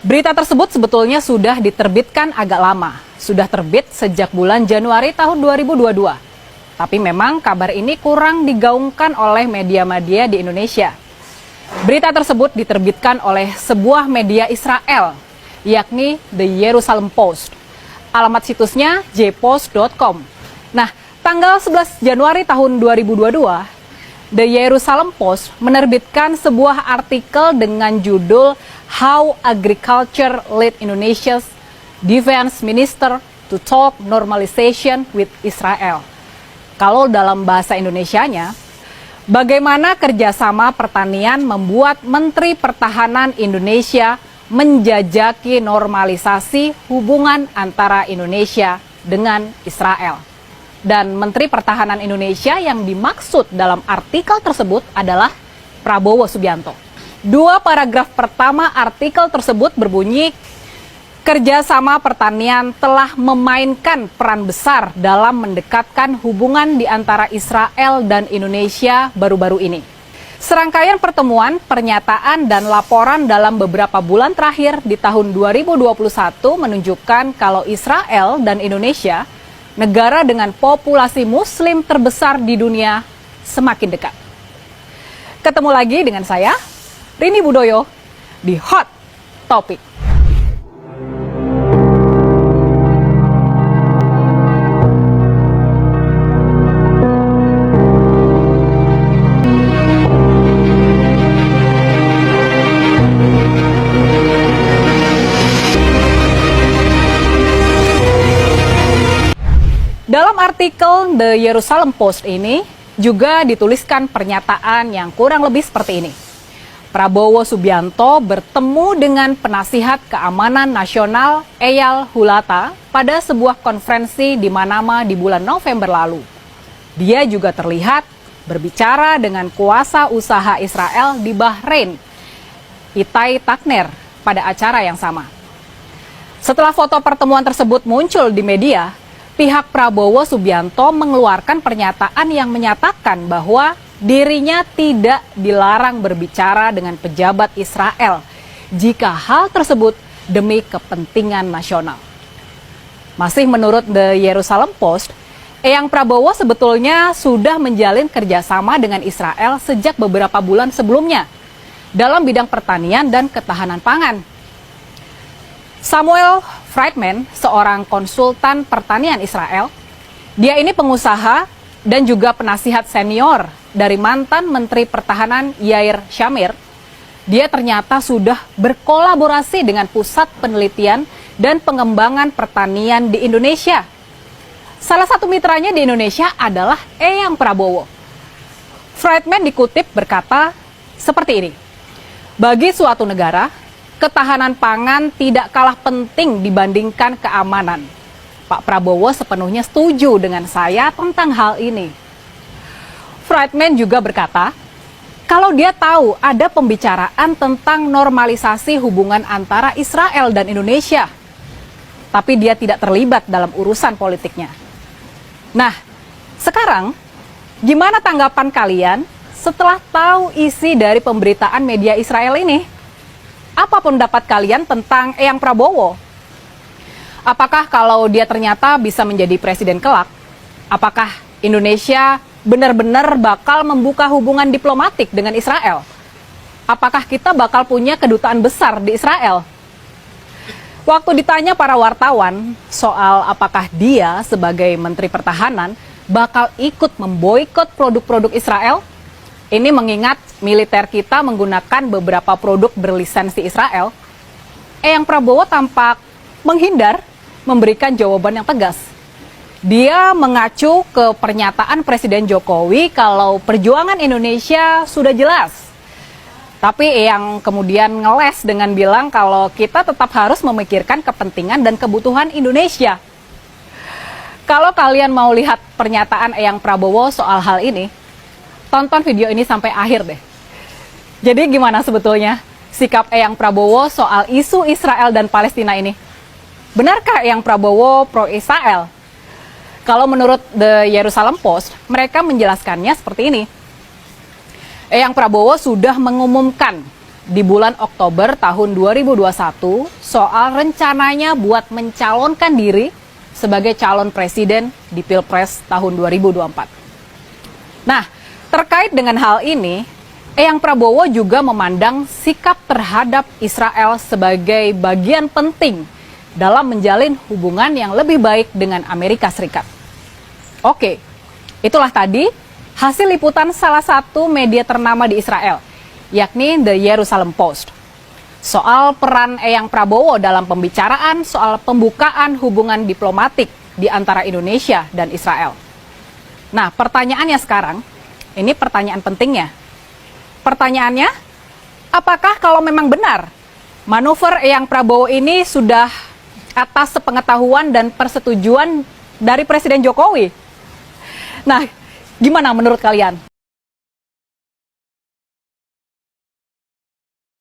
Berita tersebut sebetulnya sudah diterbitkan agak lama, sudah terbit sejak bulan Januari tahun 2022. Tapi memang kabar ini kurang digaungkan oleh media-media di Indonesia. Berita tersebut diterbitkan oleh sebuah media Israel, yakni The Jerusalem Post. Alamat situsnya jpost.com. Nah, tanggal 11 Januari tahun 2022, The Jerusalem Post menerbitkan sebuah artikel dengan judul How Agriculture Led Indonesia's Defense Minister to Talk Normalization with Israel. Kalau dalam bahasa Indonesianya, bagaimana kerjasama pertanian membuat Menteri Pertahanan Indonesia menjajaki normalisasi hubungan antara Indonesia dengan Israel. Dan Menteri Pertahanan Indonesia yang dimaksud dalam artikel tersebut adalah Prabowo Subianto. Dua paragraf pertama artikel tersebut berbunyi, kerjasama pertanian telah memainkan peran besar dalam mendekatkan hubungan di antara Israel dan Indonesia baru-baru ini. Serangkaian pertemuan, pernyataan, dan laporan dalam beberapa bulan terakhir di tahun 2021 menunjukkan kalau Israel dan Indonesia, negara dengan populasi muslim terbesar di dunia, semakin dekat. Ketemu lagi dengan saya, Rini Budoyo, di Hot Topic. Dalam artikel The Jerusalem Post ini juga dituliskan pernyataan yang kurang lebih seperti ini. Prabowo Subianto bertemu dengan penasihat keamanan nasional Eyal Hulata pada sebuah konferensi di Manama di bulan November lalu. Dia juga terlihat berbicara dengan kuasa usaha Israel di Bahrain, Itai Takner, pada acara yang sama. Setelah foto pertemuan tersebut muncul di media, pihak Prabowo Subianto mengeluarkan pernyataan yang menyatakan bahwa dirinya tidak dilarang berbicara dengan pejabat Israel jika hal tersebut demi kepentingan nasional. Masih menurut The Jerusalem Post, Eyang Prabowo sebetulnya sudah menjalin kerjasama dengan Israel sejak beberapa bulan sebelumnya dalam bidang pertanian dan ketahanan pangan. Samuel Friedman, seorang konsultan pertanian Israel, dia ini pengusaha dan juga penasihat senior dari mantan Menteri Pertahanan Yair Shamir. Dia ternyata sudah berkolaborasi dengan Pusat Penelitian dan Pengembangan Pertanian di Indonesia. Salah satu mitranya di Indonesia adalah Eyang Prabowo. Friedman dikutip berkata seperti ini, bagi suatu negara, ketahanan pangan tidak kalah penting dibandingkan keamanan. Pak Prabowo sepenuhnya setuju dengan saya tentang hal ini. Friedman juga berkata, kalau dia tahu ada pembicaraan tentang normalisasi hubungan antara Israel dan Indonesia, tapi dia tidak terlibat dalam urusan politiknya. Nah, sekarang gimana tanggapan kalian setelah tahu isi dari pemberitaan media Israel ini? Apa pendapat kalian tentang Eyang Prabowo? Apakah kalau dia ternyata bisa menjadi presiden kelak, apakah Indonesia benar-benar bakal membuka hubungan diplomatik dengan Israel? Apakah kita bakal punya kedutaan besar di Israel? Waktu ditanya para wartawan soal apakah dia sebagai Menteri Pertahanan bakal ikut memboikot produk-produk Israel, ini mengingat militer kita menggunakan beberapa produk berlisensi Israel, Eyang Prabowo tampak menghindar memberikan jawaban yang tegas. Dia mengacu ke pernyataan Presiden Jokowi kalau perjuangan Indonesia sudah jelas. Tapi Eyang kemudian ngeles dengan bilang kalau kita tetap harus memikirkan kepentingan dan kebutuhan Indonesia. Kalau kalian mau lihat pernyataan Eyang Prabowo soal hal ini, tonton video ini sampai akhir deh. Jadi gimana sebetulnya sikap Eyang Prabowo soal isu Israel dan Palestina ini? Benarkah Eyang Prabowo pro-Israel? Kalau menurut The Jerusalem Post, mereka menjelaskannya seperti ini. Eyang Prabowo sudah mengumumkan di bulan Oktober tahun 2021 soal rencananya buat mencalonkan diri sebagai calon presiden di Pilpres tahun 2024. Nah, terkait dengan hal ini, Eyang Prabowo juga memandang sikap terhadap Israel sebagai bagian penting dalam menjalin hubungan yang lebih baik dengan Amerika Serikat. Oke, itulah tadi hasil liputan salah satu media ternama di Israel, yakni The Jerusalem Post, soal peran Eyang Prabowo dalam pembicaraan soal pembukaan hubungan diplomatik di antara Indonesia dan Israel. Nah, pertanyaannya sekarang, ini pertanyaan pentingnya. Pertanyaannya, apakah kalau memang benar manuver Eyang Prabowo ini sudah atas sepengetahuan dan persetujuan dari Presiden Jokowi? Nah, gimana menurut kalian?